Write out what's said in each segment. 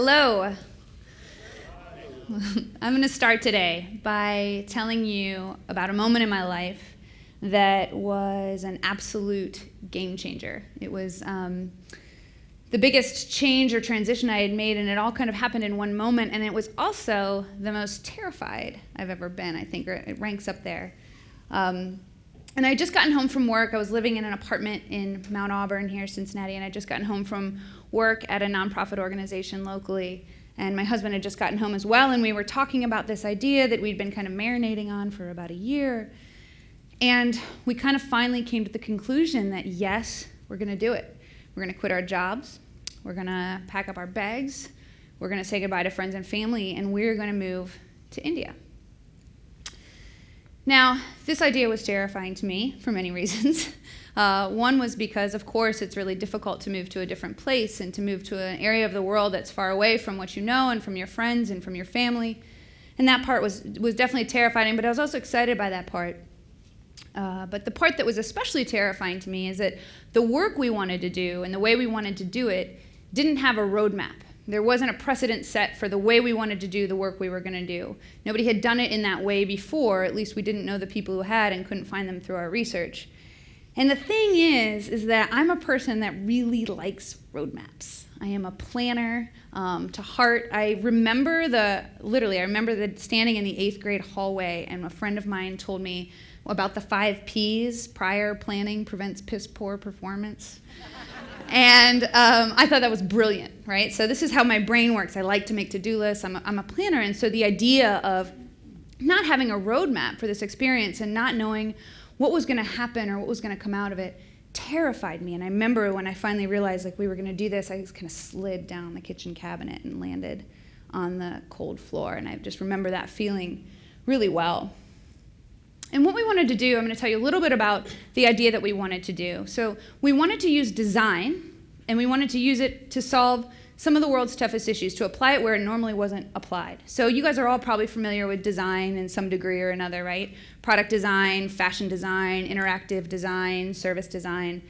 Hello. I'm going to start today by telling you about a moment in my life that was an absolute game changer. It was the biggest change or transition I had made, and it all kind of happened in one moment, and it was also the most terrified I've ever been, I think, or it ranks up there. And I had just gotten home from work. I was living in an apartment in Mount Auburn here, Cincinnati, and I'd just gotten home from work at a nonprofit organization locally. And my husband had just gotten home as well, and we were talking about this idea that we'd been kind of marinating on for about a year. And we kind of finally came to the conclusion that, yes, we're going to do it. We're going to quit our jobs. We're going to pack up our bags. We're going to say goodbye to friends and family, and we're going to move to India. Now, this idea was terrifying to me for many reasons. One was because, of course, it's really difficult to move to a different place and to move to an area of the world that's far away from what you know and from your friends and from your family. And that part was definitely terrifying, but I was also excited by that part. But the part that was especially terrifying to me is that the work we wanted to do and the way we wanted to do it didn't have a roadmap. There wasn't a precedent set for the way we wanted to do the work we were going to do. Nobody had done it in that way before. At least we didn't know the people who had and couldn't find them through our research. And the thing is that I'm a person that really likes roadmaps. I am a planner to heart. I remember standing in the 8th grade hallway, and a friend of mine told me about the 5 Ps: prior planning prevents piss poor performance. And I thought that was brilliant, right? So this is how my brain works. I like to make to-do lists. I'm a planner, and so the idea of not having a roadmap for this experience and not knowing what was going to happen or what was going to come out of it terrified me. And I remember when I finally realized we were going to do this, I just kind of slid down the kitchen cabinet and landed on the cold floor. And I just remember that feeling really well. And what we wanted to do, I'm going to tell you a little bit about the idea that we wanted to do. So we wanted to use design, and we wanted to use it to solve some of the world's toughest issues, to apply it where it normally wasn't applied. So you guys are all probably familiar with design in some degree or another, right? Product design, fashion design, interactive design, service design.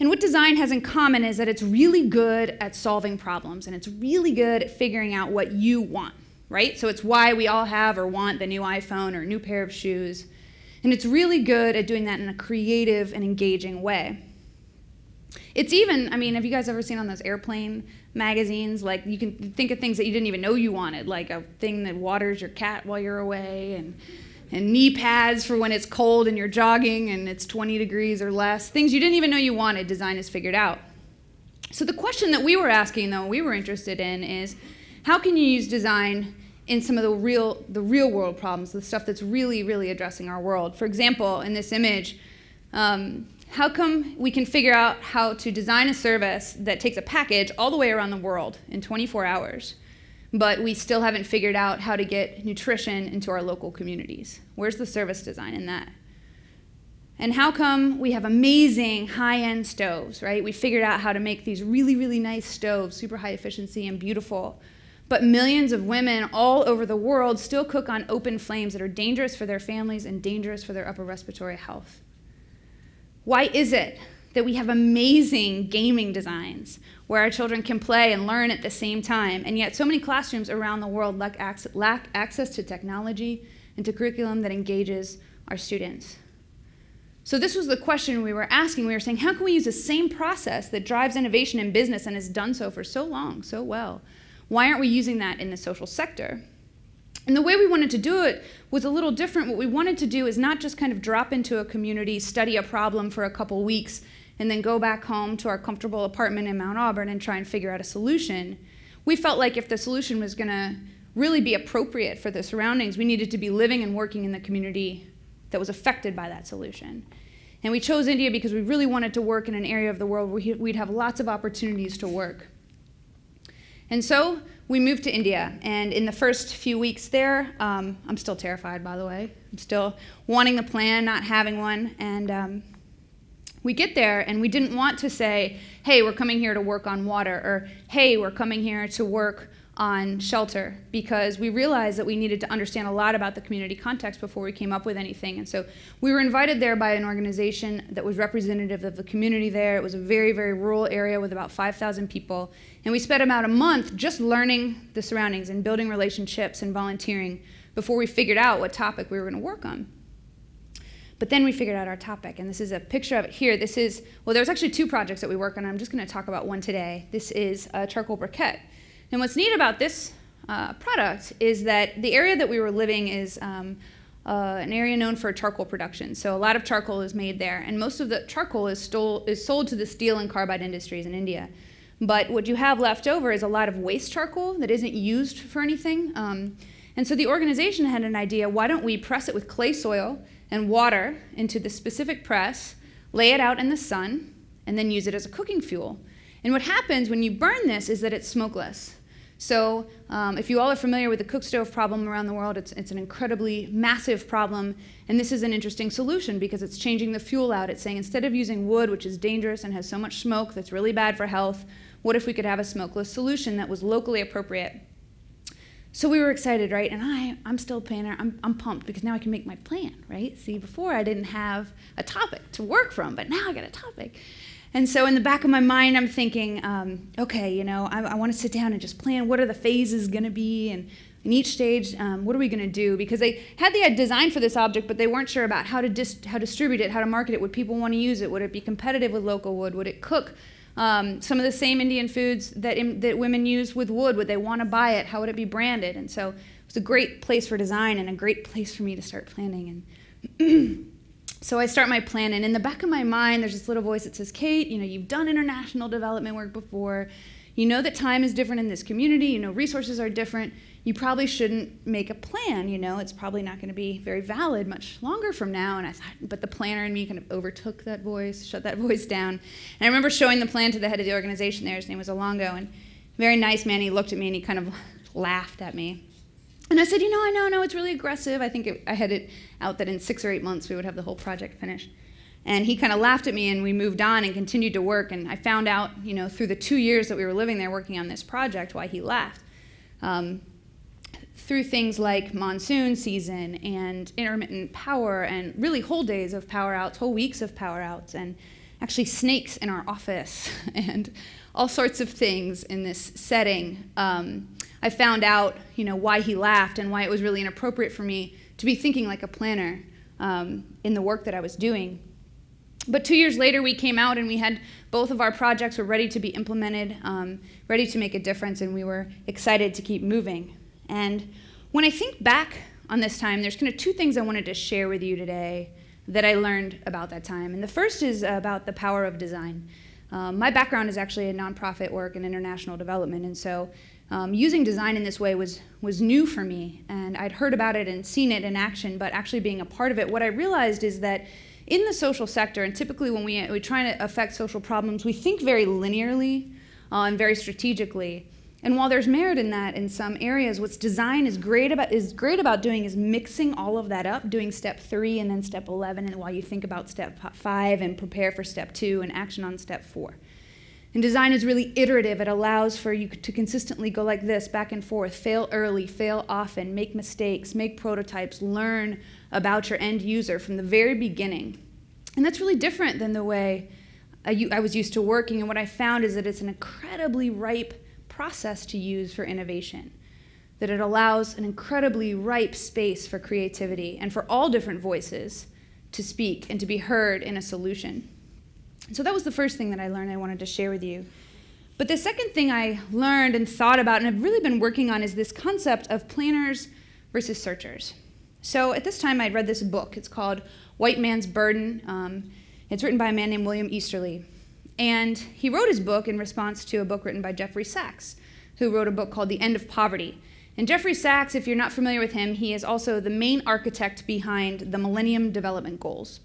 And what design has in common is that it's really good at solving problems, and it's really good at figuring out what you want, right? So it's why we all have or want the new iPhone or a new pair of shoes. And it's really good at doing that in a creative and engaging way. It's even, have you guys ever seen on those airplane magazines, you can think of things that you didn't even know you wanted, like a thing that waters your cat while you're away, and knee pads for when it's cold and you're jogging and it's 20 degrees or less. Things you didn't even know you wanted, design has figured out. So the question that we were asking, though, we were interested in is, how can you use design in some of the real world problems, the stuff that's really, really addressing our world? For example, in this image, how come we can figure out how to design a service that takes a package all the way around the world in 24 hours, but we still haven't figured out how to get nutrition into our local communities? Where's the service design in that? And how come we have amazing high-end stoves, right? We figured out how to make these really, really nice stoves, super high efficiency and beautiful, but millions of women all over the world still cook on open flames that are dangerous for their families and dangerous for their upper respiratory health. Why is it that we have amazing gaming designs where our children can play and learn at the same time, and yet so many classrooms around the world lack access to technology and to curriculum that engages our students? So this was the question we were asking. We were saying, how can we use the same process that drives innovation in business and has done so for so long, so well? Why aren't we using that in the social sector? And the way we wanted to do it was a little different. What we wanted to do is not just kind of drop into a community, study a problem for a couple weeks, and then go back home to our comfortable apartment in Mount Auburn and try and figure out a solution. We felt like if the solution was going to really be appropriate for the surroundings, we needed to be living and working in the community that was affected by that solution. And we chose India because we really wanted to work in an area of the world where we'd have lots of opportunities to work. And so we moved to India, and in the first few weeks there, I'm still terrified, by the way. I'm still wanting the plan, not having one, and we get there, and we didn't want to say, hey, we're coming here to work on water, or hey, we're coming here to work on shelter because we realized that we needed to understand a lot about the community context before we came up with anything. And so we were invited there by an organization that was representative of the community there. It was a very, very rural area with about 5,000 people. And we spent about a month just learning the surroundings and building relationships and volunteering before we figured out what topic we were going to work on. But then we figured out our topic, and this is a picture of it here. There's actually two projects that we work on. I'm just going to talk about one today. This is a charcoal briquette. And what's neat about this product is that the area that we were living is an area known for charcoal production. So a lot of charcoal is made there, and most of the charcoal is sold to the steel and carbide industries in India. But what you have left over is a lot of waste charcoal that isn't used for anything. And so the organization had an idea, why don't we press it with clay soil and water into the specific press, lay it out in the sun, and then use it as a cooking fuel. And what happens when you burn this is that it's smokeless. So if you all are familiar with the cook stove problem around the world, it's an incredibly massive problem. And this is an interesting solution because it's changing the fuel out. It's saying instead of using wood, which is dangerous and has so much smoke that's really bad for health, what if we could have a smokeless solution that was locally appropriate? So we were excited, right? And I'm still a planner. I'm pumped because now I can make my plan, right? See, before I didn't have a topic to work from, but now I got a topic. And so in the back of my mind, I'm thinking, okay, I want to sit down and just plan what are the phases going to be, and in each stage, what are we going to do? Because they had the design for this object, but they weren't sure about how to distribute it, how to market it. Would people want to use it? Would it be competitive with local wood? Would it cook some of the same Indian foods that women use with wood? Would they want to buy it? How would it be branded? And so it was a great place for design and a great place for me to start planning. And so I start my plan, and in the back of my mind, there's this little voice that says, Kate, you've done international development work before. You know that time is different in this community. Resources are different. You probably shouldn't make a plan. It's probably not going to be very valid much longer from now. And I thought, but the planner in me kind of overtook that voice, shut that voice down. And I remember showing the plan to the head of the organization there. His name was Alongo, and very nice man. He looked at me and he kind of laughed at me. And I said, I know, it's really aggressive. I think I had it out that in 6 or 8 months we would have the whole project finished. And he kind of laughed at me, and we moved on and continued to work. And I found out, through the 2 years that we were living there working on this project, why he laughed. Through things like monsoon season and intermittent power and really whole days of power outs, whole weeks of power outs, and actually snakes in our office and all sorts of things in this setting. I found out, why he laughed and why it was really inappropriate for me to be thinking like a planner in the work that I was doing. But 2 years later, we came out and we had both of our projects were ready to be implemented, ready to make a difference, and we were excited to keep moving. And when I think back on this time, there's kind of two things I wanted to share with you today that I learned about that time. And the first is about the power of design. My background is actually in nonprofit work and international development, and so using design in this way was new for me, and I'd heard about it and seen it in action, but actually being a part of it, what I realized is that in the social sector, and typically when we try to affect social problems, we think very linearly and very strategically. And while there's merit in that in some areas, what design is great about doing is mixing all of that up, doing step 3 and then step 11, and while you think about step 5 and prepare for step 2 and action on step 4. And design is really iterative. It allows for you to consistently go like this, back and forth, fail early, fail often, make mistakes, make prototypes, learn about your end user from the very beginning. And that's really different than the way I was used to working. And what I found is that it's an incredibly ripe process to use for innovation, that it allows an incredibly ripe space for creativity and for all different voices to speak and to be heard in a solution. So that was the first thing that I learned I wanted to share with you. But the second thing I learned and thought about and I've really been working on is this concept of planners versus searchers. So at this time I'd read this book. It's called White Man's Burden. It's written by a man named William Easterly. And he wrote his book in response to a book written by Jeffrey Sachs, who wrote a book called The End of Poverty. And Jeffrey Sachs, if you're not familiar with him, he is also the main architect behind the Millennium Development Goals.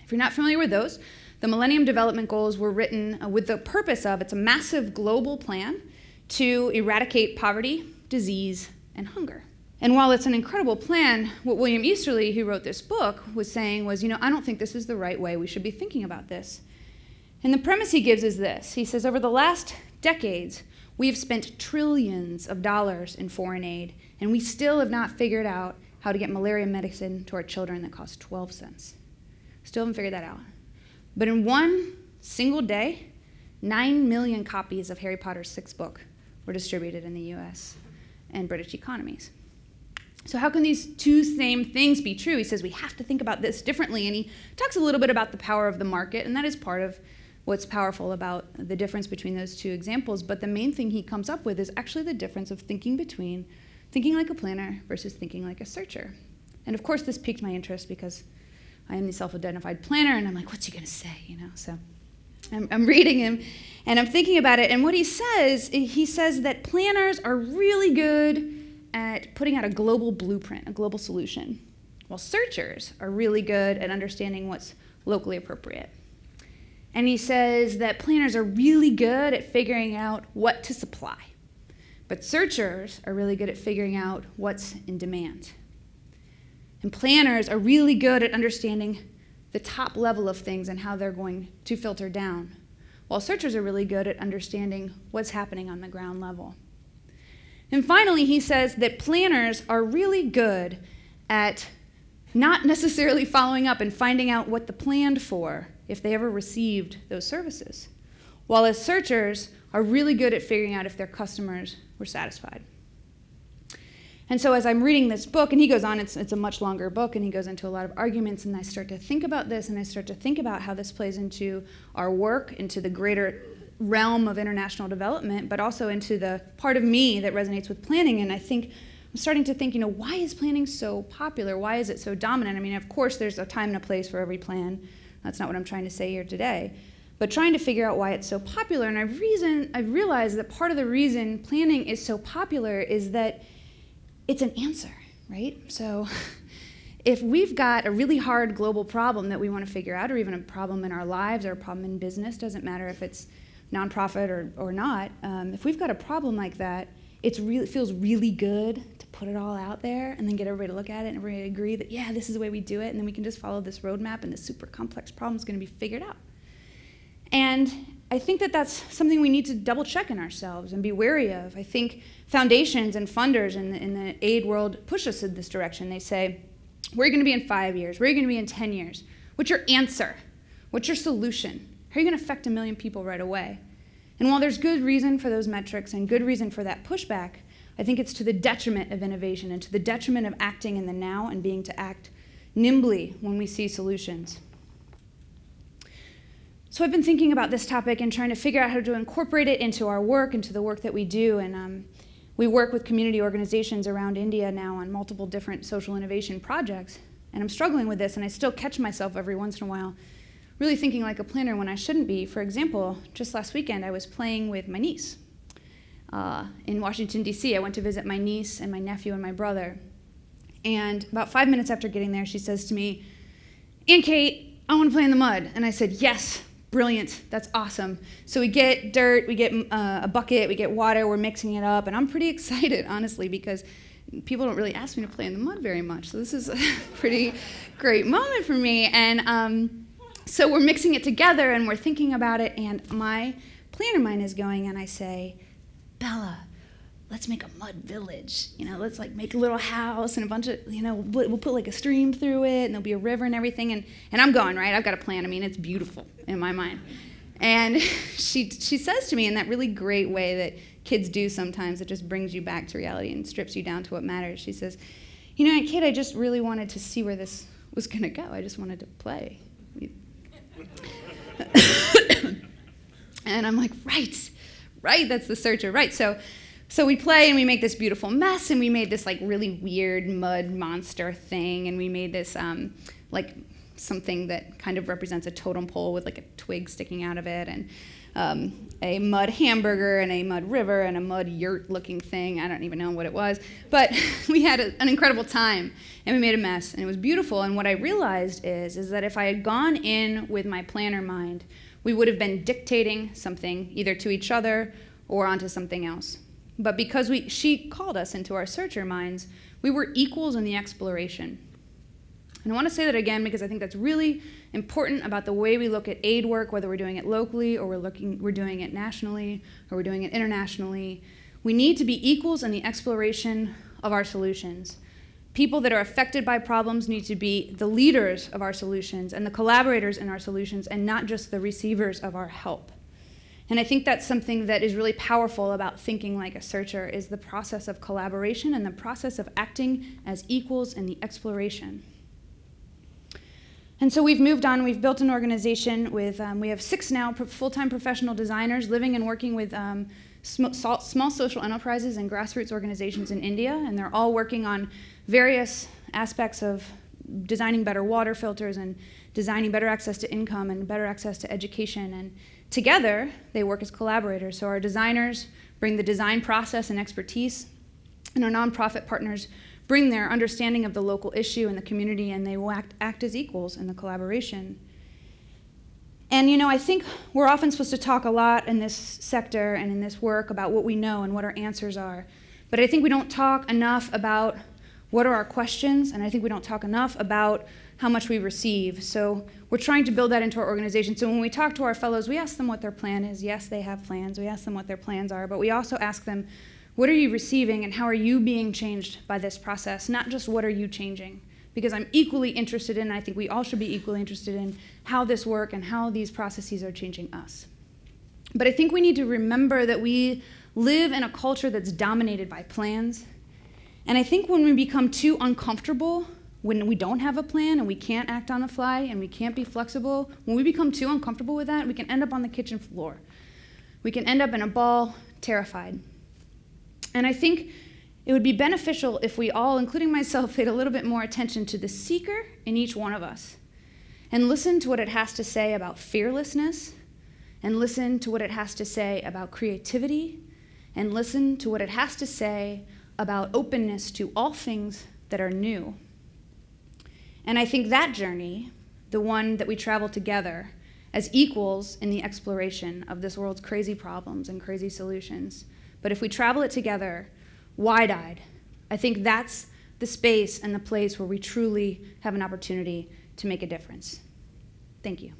If you're not familiar with those, the Millennium Development Goals were written with the purpose of, it's a massive global plan to eradicate poverty, disease, and hunger. And while it's an incredible plan, what William Easterly, who wrote this book, was saying was, I don't think this is the right way we should be thinking about this. And the premise he gives is this. He says, over the last decades, We have spent trillions of dollars in foreign aid, and we still have not figured out how to get malaria medicine to our children that costs 12 cents. Still haven't figured that out. But in one single day, 9 million copies of Harry Potter's sixth book were distributed in the US and British economies. So how can these two same things be true? He says we have to think about this differently, and he talks a little bit about the power of the market, and that is part of what's powerful about the difference between those two examples. But the main thing he comes up with is actually the difference of thinking between thinking like a planner versus thinking like a searcher. And of course, this piqued my interest because I am the self-identified planner, and I'm like, what's he going to say? So I'm reading him, and I'm thinking about it. And what he says that planners are really good at putting out a global blueprint, a global solution, while searchers are really good at understanding what's locally appropriate. And he says that planners are really good at figuring out what to supply, but searchers are really good at figuring out what's in demand. And planners are really good at understanding the top level of things and how they're going to filter down, while searchers are really good at understanding what's happening on the ground level. And finally, he says that planners are really good at not necessarily following up and finding out what the planned for if they ever received those services, while as searchers are really good at figuring out if their customers were satisfied. And so as I'm reading this book, and he goes on, it's a much longer book, and he goes into a lot of arguments, and I start to think about this, and I start to think about how this plays into our work, into the greater realm of international development, but also into the part of me that resonates with planning. And I'm starting to think, why is planning so popular? Why is it so dominant? I mean, of course, there's a time and a place for every plan. That's not what I'm trying to say here today. But trying to figure out why it's so popular. And I've realized that part of the reason planning is so popular is that it's an answer, right? So if we've got a really hard global problem that we want to figure out, or even a problem in our lives or a problem in business, doesn't matter if it's nonprofit or not, if we've got a problem like that, it feels really good to put it all out there and then get everybody to look at it and everybody to agree that, yeah, this is the way we do it, and then we can just follow this roadmap and this super complex problem is going to be figured out. And I think that that's something we need to double check in ourselves and be wary of. I think foundations and funders in the aid world push us in this direction. They say, where are you going to be in 5 years? Where are you going to be in 10 years? What's your answer? What's your solution? How are you going to affect 1 million people right away? And while there's good reason for those metrics and good reason for that pushback, I think it's to the detriment of innovation and to the detriment of acting in the now and being to act nimbly when we see solutions. So I've been thinking about this topic and trying to figure out how to incorporate it into our work, into the work that we do. And we work with community organizations around India now on multiple different social innovation projects. And I'm struggling with this, and I still catch myself every once in a while really thinking like a planner when I shouldn't be. For example, just last weekend I was playing with my niece in Washington, D.C. I went to visit my niece and my nephew and my brother. And about 5 minutes after getting there, she says to me, "Aunt Kate, I want to play in the mud." And I said, "Yes, brilliant, that's awesome." So we get dirt, we get a bucket, we get water, we're mixing it up. And I'm pretty excited, honestly, because people don't really ask me to play in the mud very much. So this is a pretty great moment for me. And so we're mixing it together and we're thinking about it, and my planner mind is going, and I say, "Bella, let's make a mud village. Let's make a little house and a bunch of, we'll put like a stream through it, and there'll be a river and everything." And I'm going, right? I've got a plan. I mean, it's beautiful in my mind. And she says to me in that really great way that kids do sometimes, it just brings you back to reality and strips you down to what matters. She says, "Aunt Kate, I just really wanted to see where this was going to go. I just wanted to play." And I'm like, right, that's the searcher, right. So we play and we make this beautiful mess, and we made this really weird mud monster thing, and we made this something that kind of represents a totem pole with a twig sticking out of it, and a mud hamburger and a mud river and a mud yurt looking thing. I don't even know what it was, but we had an incredible time, and we made a mess, and it was beautiful. And what I realized is that if I had gone in with my planner mind, we would have been dictating something either to each other or onto something else. But because she called us into our searcher minds, we were equals in the exploration. And I want to say that again because I think that's really important about the way we look at aid work, whether we're doing it locally or we're doing it nationally or we're doing it internationally. We need to be equals in the exploration of our solutions. People that are affected by problems need to be the leaders of our solutions and the collaborators in our solutions and not just the receivers of our help. And I think that's something that is really powerful about thinking like a searcher is the process of collaboration and the process of acting as equals in the exploration. And so we've moved on. We've built an organization with, we have 6 now full-time professional designers living and working with small social enterprises and grassroots organizations in India, and they're all working on various aspects of designing better water filters and designing better access to income and better access to education. And together, they work as collaborators. So our designers bring the design process and expertise, and our nonprofit partners bring their understanding of the local issue and the community, and they will act as equals in the collaboration. And I think we're often supposed to talk a lot in this sector and in this work about what we know and what our answers are. But I think we don't talk enough about what are our questions, and I think we don't talk enough about how much we receive. So we're trying to build that into our organization. So when we talk to our fellows, we ask them what their plan is. Yes, they have plans. We ask them what their plans are, but we also ask them, what are you receiving and how are you being changed by this process? Not just what are you changing? Because I'm equally interested in, and I think we all should be equally interested in, how this work and how these processes are changing us. But I think we need to remember that we live in a culture that's dominated by plans. And I think when we become too uncomfortable, when we don't have a plan and we can't act on the fly and we can't be flexible, when we become too uncomfortable with that, we can end up on the kitchen floor. We can end up in a ball, terrified. And I think it would be beneficial if we all, including myself, paid a little bit more attention to the seeker in each one of us and listen to what it has to say about fearlessness and listen to what it has to say about creativity and listen to what it has to say about openness to all things that are new. And I think that journey, the one that we travel together as equals in the exploration of this world's crazy problems and crazy solutions, but if we travel it together, wide-eyed, I think that's the space and the place where we truly have an opportunity to make a difference. Thank you.